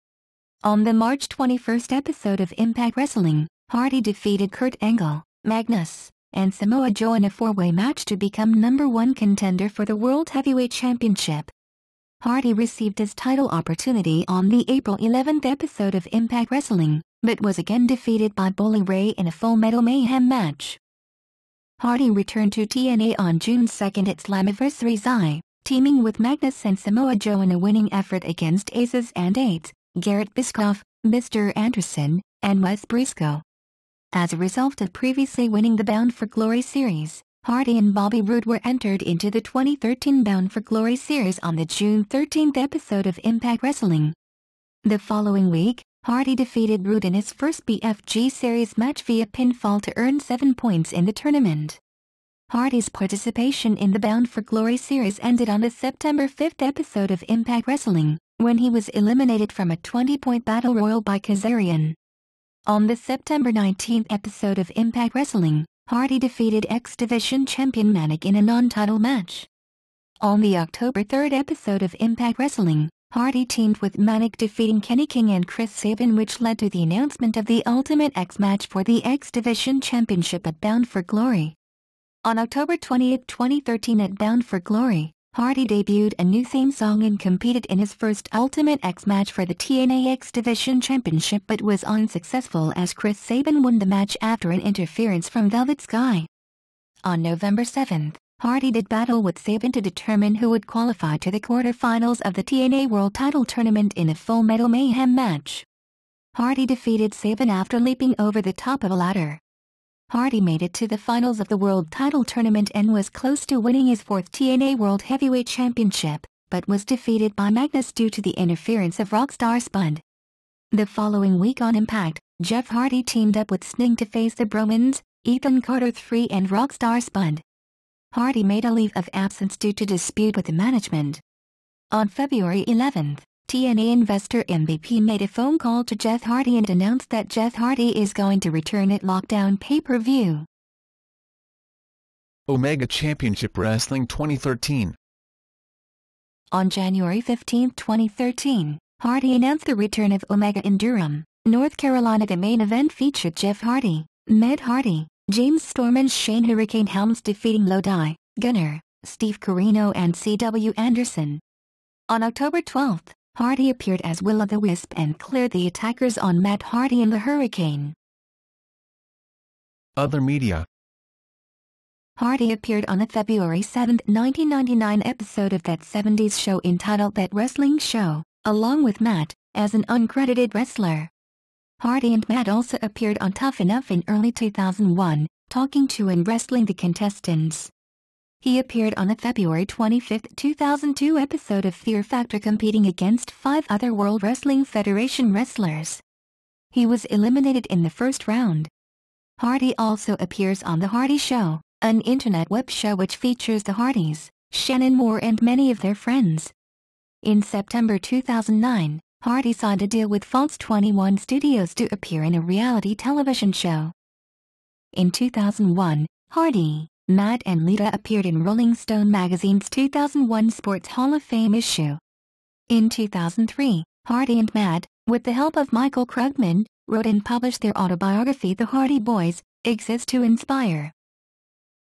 On the March 21 episode of Impact Wrestling, Hardy defeated Kurt Angle, Magnus, and Samoa Joe in a four-way match to become #1 contender for the World Heavyweight Championship. Hardy received his title opportunity on the April 11 episode of Impact Wrestling, but was again defeated by Bully Ray in a Full Metal Mayhem match. Hardy returned to TNA on June 2 at Slammiversary Xi, teaming with Magnus and Samoa Joe in a winning effort against Aces and Eights, Garrett Bischoff, Mr. Anderson, and Wes Briscoe. As a result of previously winning the Bound for Glory series, Hardy and Bobby Roode were entered into the 2013 Bound for Glory series on the June 13 episode of Impact Wrestling. The following week, Hardy defeated Roode in his first BFG series match via pinfall to earn 7 points in the tournament. Hardy's participation in the Bound for Glory series ended on the September 5 episode of Impact Wrestling, when he was eliminated from a 20-point battle royal by Kazarian. On the September 19 episode of Impact Wrestling, Hardy defeated X Division champion Manic in a non-title match. On the October 3 episode of Impact Wrestling, Hardy teamed with Manic, defeating Kenny King and Chris Sabin, which led to the announcement of the Ultimate X match for the X Division Championship at Bound for Glory. On October 20, 2013 at Bound for Glory, Hardy debuted a new theme song and competed in his first Ultimate X match for the TNA X Division Championship, but was unsuccessful as Chris Sabin won the match after an interference from Velvet Sky. On November 7, Hardy did battle with Sabin to determine who would qualify to the quarterfinals of the TNA World Title Tournament in a Full Metal Mayhem match. Hardy defeated Sabin after leaping over the top of a ladder. Hardy made it to the finals of the World Title Tournament and was close to winning his fourth TNA World Heavyweight Championship, but was defeated by Magnus due to the interference of Rockstar Spud. The following week on Impact, Jeff Hardy teamed up with Sting to face the Bromans, Ethan Carter III and Rockstar Spud. Hardy made a leave of absence due to dispute with the management. On February 11, TNA investor MVP made a phone call to Jeff Hardy and announced that Jeff Hardy is going to return at Lockdown pay-per-view. Omega Championship Wrestling 2013. On January 15, 2013, Hardy announced the return of Omega in Durham, North Carolina. The main event featured Jeff Hardy, Matt Hardy, James Storm and Shane Hurricane Helms defeating Lodi, Gunner, Steve Corino and C.W. Anderson. On October 12, Hardy appeared as Will-O-the-Wisp and cleared the attackers on Matt Hardy and the Hurricane. Other media. Hardy appeared on a February 7, 1999 episode of That 70s Show entitled That Wrestling Show, along with Matt, as an uncredited wrestler. Hardy and Matt also appeared on Tough Enough in early 2001, talking to and wrestling the contestants. He appeared on a February 25, 2002 episode of Fear Factor competing against 5 other World Wrestling Federation wrestlers. He was eliminated in the first round. Hardy also appears on The Hardy Show, an internet web show which features the Hardys, Shannon Moore and many of their friends. In September 2009, Hardy signed a deal with Fox 21 Studios to appear in a reality television show. In 2001, Hardy, Matt and Lita appeared in Rolling Stone magazine's 2001 Sports Hall of Fame issue. In 2003, Hardy and Matt, with the help of Michael Krugman, wrote and published their autobiography The Hardy Boyz, Exist to Inspire.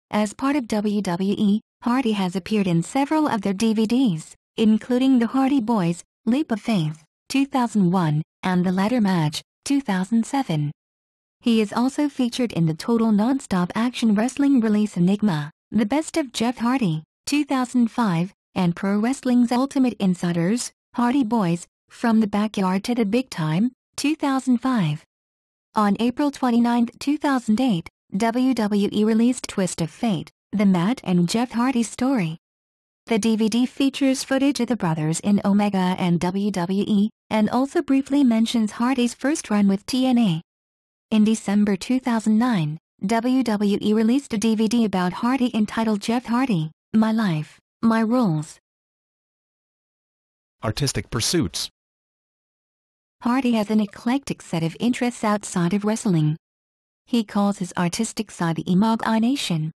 As part of WWE, Hardy has appeared in several of their DVDs, including The Hardy Boyz, Leap of Faith, 2001, and The Ladder Match, 2007. He is also featured in the Total Nonstop Action Wrestling release Enigma, The Best of Jeff Hardy, 2005, and Pro Wrestling's Ultimate Insiders, Hardy Boyz, From the Backyard to the Big Time, 2005. On April 29, 2008, WWE released Twist of Fate, the Matt and Jeff Hardy story. The DVD features footage of the brothers in Omega and WWE, and also briefly mentions Hardy's first run with TNA. In December 2009, WWE released a DVD about Hardy entitled Jeff Hardy, My Life, My Rules. Artistic pursuits. Hardy has an eclectic set of interests outside of wrestling. He calls his artistic side the imagination.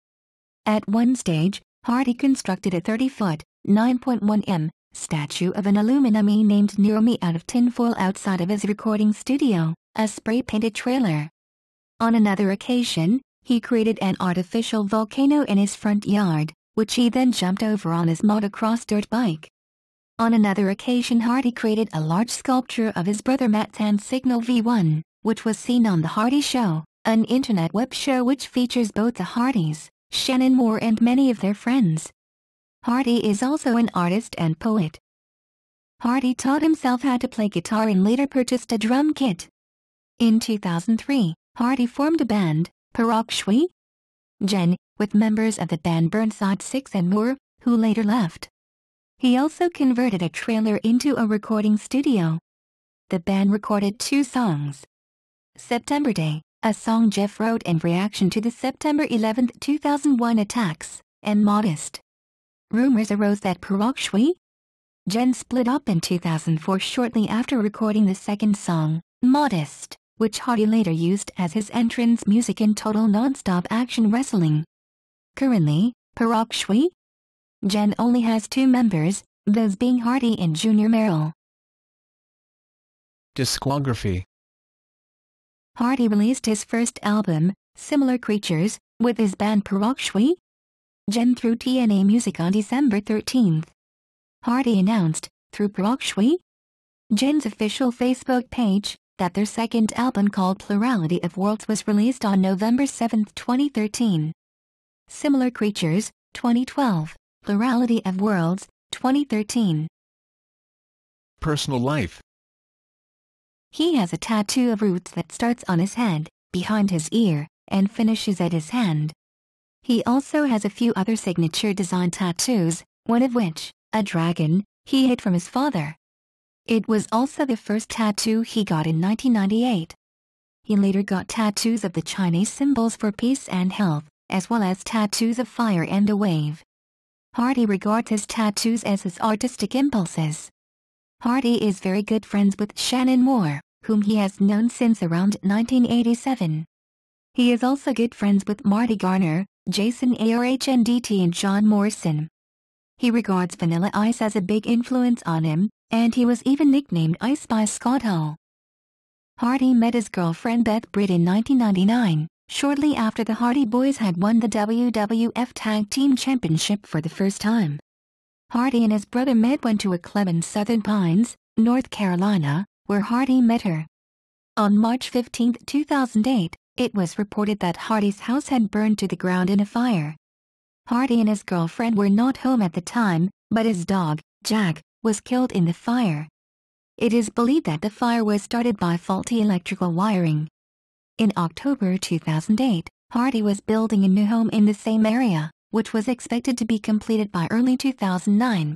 At one stage, Hardy constructed a 30-foot, 9.1 m, statue of an aluminum named Nero out of tinfoil outside of his recording studio, a spray-painted trailer. On another occasion, he created an artificial volcano in his front yard, which he then jumped over on his motocross dirt bike. On another occasion Hardy created a large sculpture of his brother Matt's hand signal V1, which was seen on The Hardy Show, an internet web show which features both the Hardys, Shannon Moore and many of their friends. Hardy is also an artist and poet. Hardy taught himself how to play guitar and later purchased a drum kit. In 2003, Hardy formed a band, Parok Shwi Jen, with members of the band Burnside 6 and more, who later left. He also converted a trailer into a recording studio. The band recorded 2 songs. September Day, a song Jeff wrote in reaction to the September 11, 2001 attacks, and Modest. Rumors arose that Parok Shwi Jen split up in 2004 shortly after recording the second song, Modest, which Hardy later used as his entrance music in Total Nonstop Action Wrestling. Currently, Parok Shwi Jen only has 2 members, those being Hardy and Junior Merrill. Discography. Hardy released his first album, Similar Creatures, with his band Parok Shwi Jen through TNA Music on December 13. Hardy announced, through Parok Shwi Jen's official Facebook page, that their second album called Plurality of Worlds was released on November 7, 2013. Similar Creatures, 2012, Plurality of Worlds, 2013. Personal life. He has a tattoo of roots that starts on his head, behind his ear, and finishes at his hand. He also has a few other signature design tattoos, one of which, a dragon, he hid from his father. It was also the first tattoo he got in 1998. He later got tattoos of the Chinese symbols for peace and health, as well as tattoos of fire and a wave. Hardy regards his tattoos as his artistic impulses. Hardy is very good friends with Shannon Moore, whom he has known since around 1987. He is also good friends with Marty Garner, Jason Arhndt and John Morrison. He regards Vanilla Ice as a big influence on him, and he was even nicknamed Ice by Scott Hall. Hardy met his girlfriend Beth Britt in 1999. shortly after the Hardy Boyz had won the WWF Tag Team Championship for the first time. Hardy and his brother met went to a club in Southern Pines, North Carolina, where Hardy met her. On March 15, 2008, it was reported that Hardy's house had burned to the ground in a fire. Hardy and his girlfriend were not home at the time, but his dog, Jack, was killed in the fire. It is believed that the fire was started by faulty electrical wiring. In October 2008, Hardy was building a new home in the same area, which was expected to be completed by early 2009.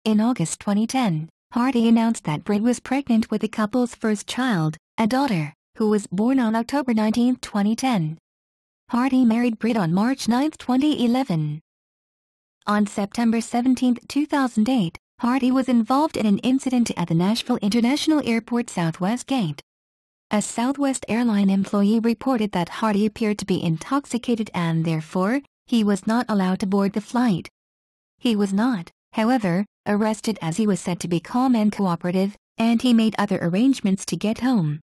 In August 2010, Hardy announced that Britt was pregnant with the couple's first child, a daughter, who was born on October 19, 2010. Hardy married Britt on March 9, 2011. On September 17, 2008, Hardy was involved in an incident at the Nashville International Airport Southwest Gate. A Southwest airline employee reported that Hardy appeared to be intoxicated and therefore, he was not allowed to board the flight. He was not, however, arrested as he was said to be calm and cooperative, and he made other arrangements to get home.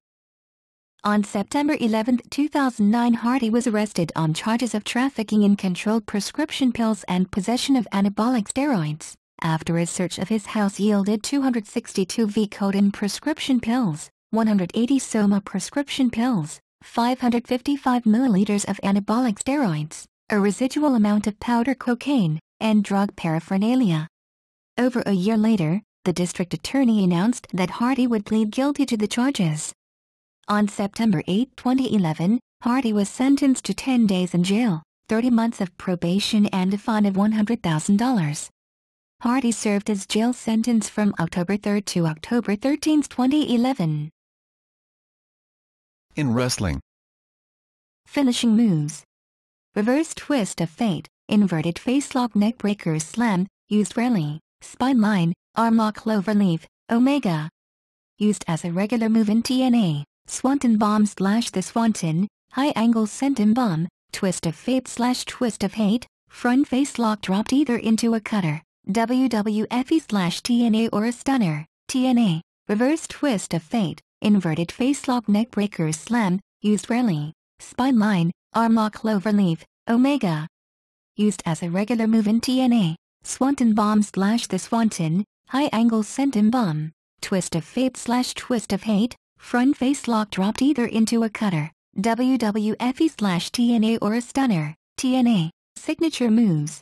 On September 11, 2009, Hardy was arrested on charges of trafficking in controlled prescription pills and possession of anabolic steroids, after a search of his house yielded 262 Vicodin prescription pills, 180 Soma prescription pills, 555 milliliters of anabolic steroids, a residual amount of powder cocaine, and drug paraphernalia. Over a year later, the district attorney announced that Hardy would plead guilty to the charges. On September 8, 2011, Hardy was sentenced to 10 days in jail, 30 months of probation and a fine of $100,000. Hardy served his jail sentence from October 3 to October 13, 2011. In wrestling. Finishing moves. Reverse twist of fate, inverted facelock neckbreaker slam, used rarely, spine line, armlock cloverleaf, Omega. Used as a regular move in TNA, Swanton bomb / the Swanton, high angle senton bomb, twist of fate / twist of hate, front facelock dropped either into a cutter, WWFE / TNA or a stunner, TNA, reverse twist of fate, inverted facelock neckbreaker slam, used rarely, spine line, armlock cloverleaf, Omega. Used as a regular move in TNA, Swanton bomb / the Swanton, high angle senton bomb, twist of fate / twist of hate, front facelock dropped either into a cutter, WWFE / TNA or a stunner, TNA, signature moves.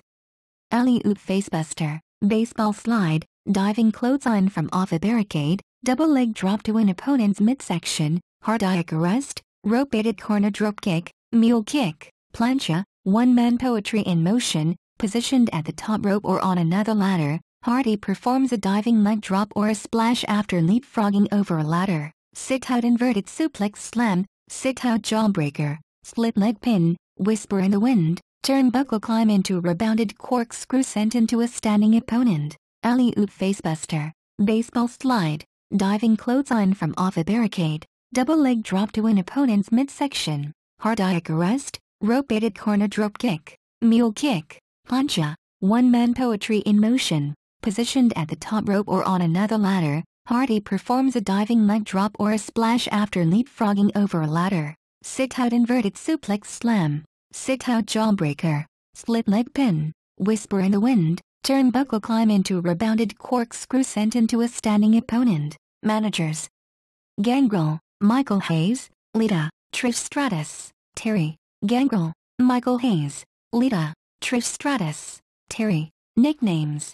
Alley-oop facebuster, baseball slide, diving clothesline from off a barricade, double leg drop to an opponent's midsection, cardiac arrest, rope-baited corner dropkick, mule kick, plancha, one-man poetry in motion, positioned at the top rope or on another ladder. Hardy performs a diving leg drop or a splash after leapfrogging over a ladder. Sit-out inverted suplex slam, sit-out jawbreaker, split leg pin, whisper in the wind, turnbuckle climb into a rebounded corkscrew sent into a standing opponent, alley-oop facebuster, baseball slide, diving clothesline from off a barricade, double leg drop to an opponent's midsection, cardiac arrest, rope-baited corner dropkick, mule kick, plancha, one-man poetry in motion, positioned at the top rope or on another ladder. Hardy performs a diving leg drop or a splash after leapfrogging over a ladder. Sit-out inverted suplex slam, sit-out jawbreaker, split leg pin, whisper in the wind, turnbuckle climb into a rebounded corkscrew sent into a standing opponent. Managers: Gangrel, Michael Hayes, Lita, Trish Stratus, Terry. Gangrel, Michael Hayes, Lita, Trish Stratus, Terry. Nicknames: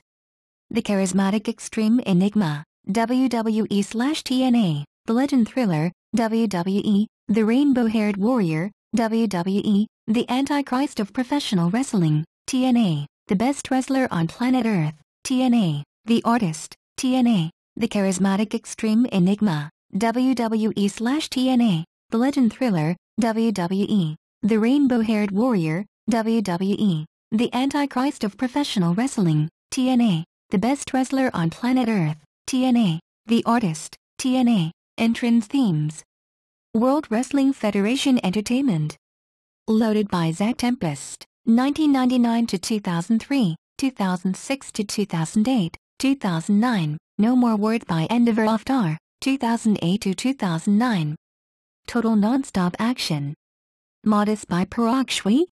The Charismatic Extreme Enigma, WWE/TNA, The Legend Thriller, WWE, The Rainbow-Haired Warrior, WWE, The Antichrist of Professional Wrestling, TNA, The Best Wrestler on Planet Earth, TNA, The Artist, TNA, The Charismatic Extreme Enigma, WWE/TNA, The Legend Thriller, WWE, The Rainbow-Haired Warrior, WWE, The Antichrist of Professional Wrestling, TNA, The Best Wrestler on Planet Earth, TNA, The Artist, TNA, Entrance Themes. World Wrestling Federation Entertainment. Loaded by Zach Tempest, 1999 to 2003, 2006 to 2008, 2009, No More Words by Endeavor Aftar, 2008 to 2009. Total Nonstop Action. Modest by Parag Shwi.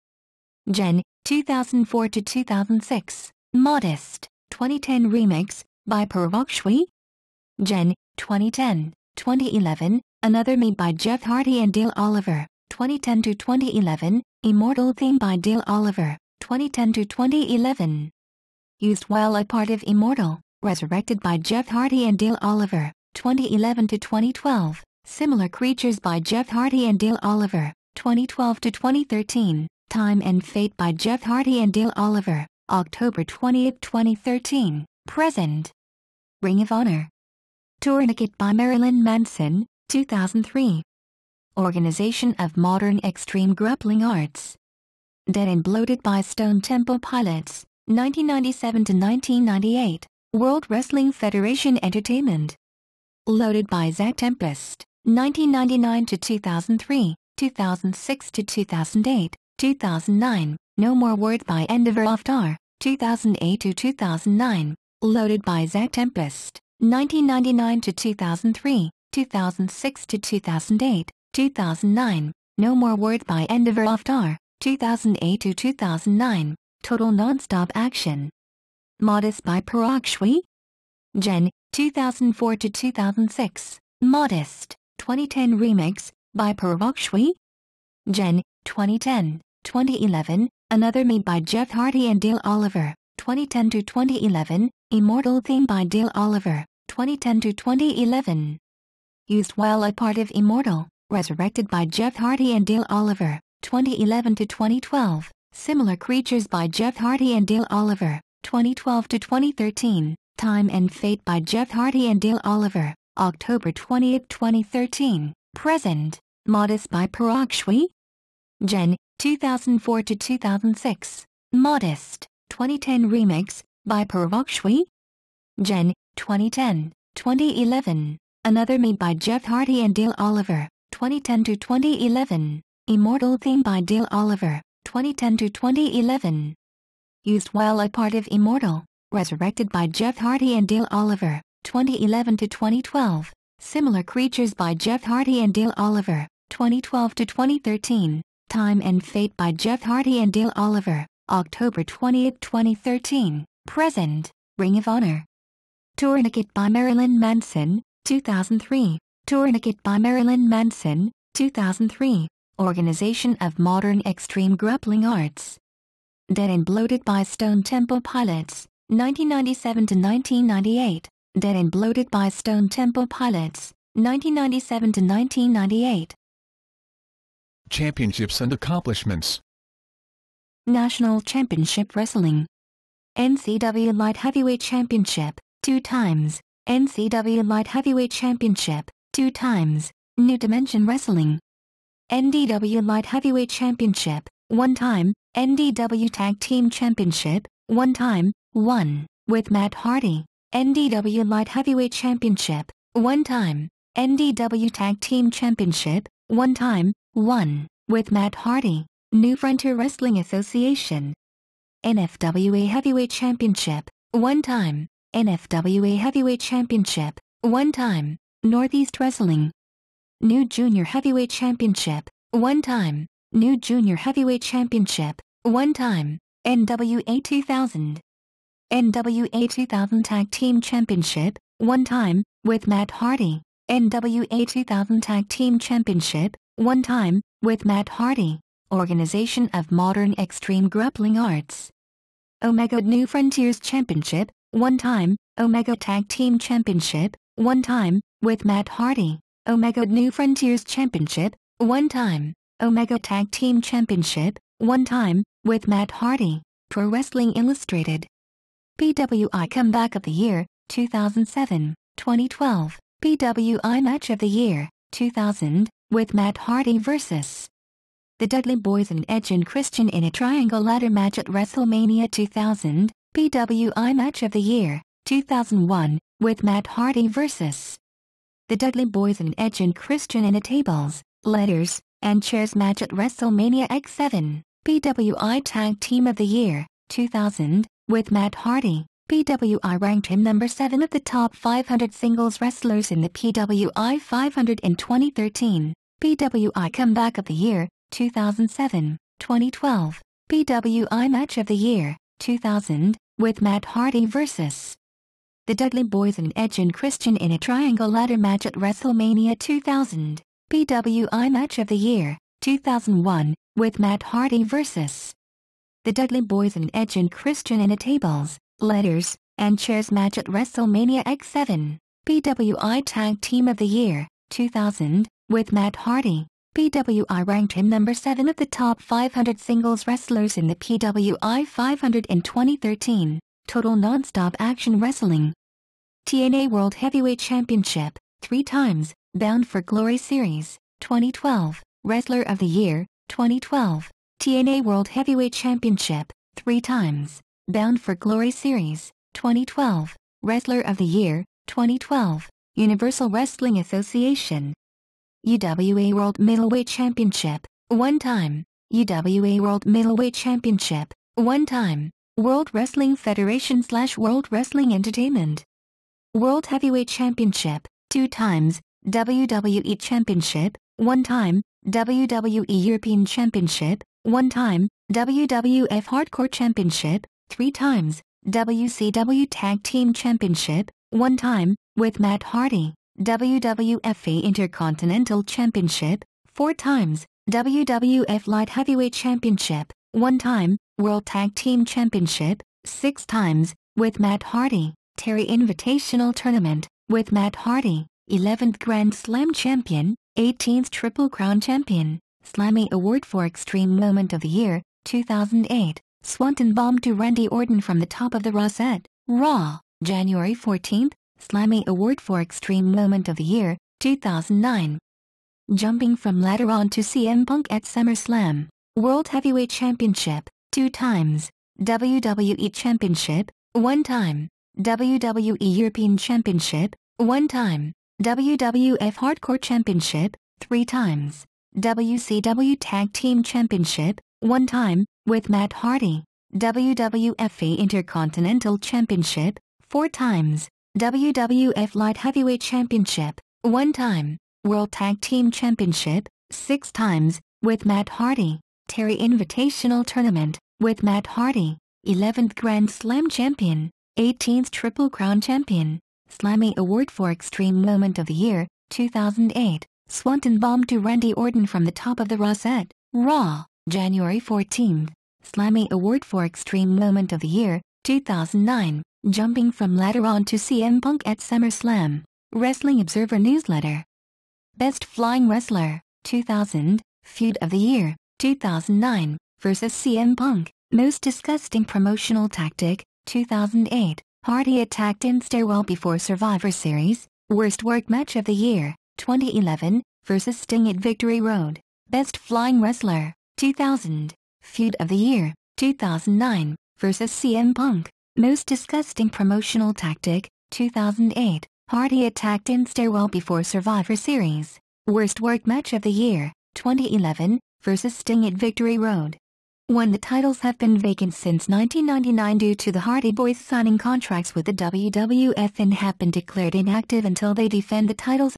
Gen. 2004 to 2006. Modest. 2010 remix by Parag Shwi. Gen. 2010, 2011. Another Me by Jeff Hardy and Dale Oliver. 2010 to 2011. Immortal theme by Dale Oliver. 2010 to 2011. Used while a part of Immortal. Resurrected by Jeff Hardy and Dale Oliver. 2011 to 2012. Similar Creatures by Jeff Hardy and Dale Oliver. 2012 to 2013. Time and Fate by Jeff Hardy and Dale Oliver. October 20, 2013. Present. Ring of Honor. Tourniquet by Marilyn Manson. 2003. Organization of Modern Extreme Grappling Arts. Dead and Bloated by Stone Temple Pilots. 1997 to 1998. World Wrestling Federation Entertainment. Loaded by Zack Tempest. 1999 to 2003, 2006 to 2008, 2009. No More Words by Endeavor Aftar. 2008 to 2009. Loaded by Zack Tempest. 1999 to 2003, 2006 to 2008, 2009. No More Words by Endeavor Aftar. 2008 to 2009. Total Nonstop Action. Modest by Parag Shwi. Gen. 2004 to 2006. Modest. 2010 remix by Parag Shwi. Gen. 2010, 2011. Another Me by Jeff Hardy and Dale Oliver. 2010 to 2011. Immortal theme by Dale Oliver. 2010 to 2011. Used while a part of Immortal. Resurrected by Jeff Hardy and Dale Oliver. 2011 to 2012. Similar Creatures by Jeff Hardy and Dale Oliver. 2012 to 2013. Time and Fate by Jeff Hardy and Dale Oliver. October 20, 2013. Present. Modest by Parag Shwi. Gen. 2004 to 2006. Modest. 2010 remix by Parag Shwi. Gen. 2010, 2011. Another Me by Jeff Hardy and Dale Oliver. 2010 to 2011. Immortal theme by Dale Oliver. 2010 to 2011. Used while a part of Immortal. Resurrected by Jeff Hardy and Dale Oliver. 2011 to 2012. Similar Creatures by Jeff Hardy and Dale Oliver. 2012 to 2013. Time and Fate by Jeff Hardy and Dale Oliver. October 20, 2013. Present. Ring of Honor. Tourniquet by Marilyn Manson. 2003. Tourniquet by Marilyn Manson. 2003. Organization of Modern Extreme Grappling Arts. Dead and Bloated by Stone Temple Pilots. 1997 to 1998. Dead and Bloated by Stone Temple Pilots. 1997 to 1998. Championships and accomplishments. National Championship Wrestling. NCW Light Heavyweight Championship, 2 times. NCW Light Heavyweight Championship, 2 times. New Dimension Wrestling. NDW Light Heavyweight Championship, 1 time. NDW Tag Team Championship, 1 time, 1, with Matt Hardy. NDW Light Heavyweight Championship, 1 time. NDW Tag Team Championship, 1 time, 1, with Matt Hardy. New Frontier Wrestling Association. NFWA Heavyweight Championship, 1 time. NFWA Heavyweight Championship, 1 time. Northeast Wrestling. New Junior Heavyweight Championship, 1 time. New Junior Heavyweight Championship, 1 time. NWA 2000. NWA 2000 Tag Team Championship, 1 time, with Matt Hardy. NWA 2000 Tag Team Championship, 1 time, with Matt Hardy. Organization of Modern Extreme Grappling Arts. Omega New Frontiers Championship, 1 time. Omega Tag Team Championship, 1 time, with Matt Hardy. Omega New Frontiers Championship, 1 time. Omega Tag Team Championship, 1 time, with Matt Hardy. Pro Wrestling Illustrated. PWI Comeback of the Year, 2007, 2012. PWI Match of the Year, 2000, with Matt Hardy vs. The Dudley Boyz and Edge and Christian in a triangle ladder match at WrestleMania 2000. PWI Match of the Year, 2001, with Matt Hardy vs. The Dudley Boyz and Edge and Christian in a tables, ladders, and chairs match at WrestleMania X7. PWI Tag Team of the Year, 2000, with Matt Hardy. PWI ranked him number 7 of the top 500 singles wrestlers in the PWI 500 in 2013. PWI Comeback of the Year, 2007, 2012, PWI Match of the Year, 2000, with Matt Hardy vs. The Dudley Boyz and Edge and Christian in a triangle ladder match at WrestleMania 2000, PWI Match of the Year, 2001, with Matt Hardy vs. The Dudley Boyz and Edge and Christian in a tables, ladders, and chairs match at WrestleMania X7, PWI Tag Team of the Year, 2000, with Matt Hardy. PWI ranked him number 7 of the top 500 singles wrestlers in the PWI 500 in 2013, Total Nonstop Action Wrestling. TNA World Heavyweight Championship, 3 times, Bound for Glory Series, 2012, Wrestler of the Year, 2012. TNA World Heavyweight Championship, 3 times, Bound for Glory Series, 2012, Wrestler of the Year, 2012, Universal Wrestling Association. UWA World Middleweight Championship, 1 time, UWA World Middleweight Championship, 1 time, World Wrestling Federation / World Wrestling Entertainment. World Heavyweight Championship, 2 times, WWE Championship, 1 time, WWE European Championship, 1 time, WWF Hardcore Championship, 3 times, WCW Tag Team Championship, 1 time, with Matt Hardy, WWF Intercontinental Championship, 4 times, WWF Light Heavyweight Championship, 1 time, World Tag Team Championship, 6 times, with Matt Hardy, Terry Invitational Tournament, with Matt Hardy, 11th Grand Slam Champion, 18th Triple Crown Champion, Slammy Award for Extreme Moment of the Year, 2008, Swanton Bomb to Randy Orton from the top of the Rosette, Raw, January 14th, Slammy Award for Extreme Moment of the Year, 2009. Jumping from ladder on to CM Punk at SummerSlam, World Heavyweight Championship, 2 times, WWE Championship, 1 time, WWE European Championship, 1 time, WWF Hardcore Championship, 3 times, WCW Tag Team Championship, 1 time, with Matt Hardy, WWF Intercontinental Championship, 4 times, WWF Light Heavyweight Championship, 1 time, World Tag Team Championship, 6 times, with Matt Hardy, Terry Invitational Tournament, with Matt Hardy, 11th Grand Slam Champion, 18th Triple Crown Champion, Slammy Award for Extreme Moment of the Year, 2008, Swanton Bomb to Randy Orton from the top of the Rosette, Raw, January 14th, Slammy Award for Extreme Moment of the Year, 2009, Jumping from ladder on to CM Punk at SummerSlam, Wrestling Observer Newsletter. Best Flying Wrestler, 2000, Feud of the Year, 2009, versus CM Punk, Most Disgusting Promotional Tactic, 2008, Hardy attacked in stairwell before Survivor Series, Worst Work Match of the Year, 2011, versus Sting at Victory Road, Best Flying Wrestler, 2000, Feud of the Year, 2009, versus CM Punk, Most Disgusting Promotional Tactic, 2008, Hardy attacked in stairwell before Survivor Series, Worst Work Match of the Year, 2011, versus Sting at Victory Road. 1. The titles have been vacant since 1999 due to the Hardy Boyz signing contracts with the WWF and have been declared inactive until they defend the titles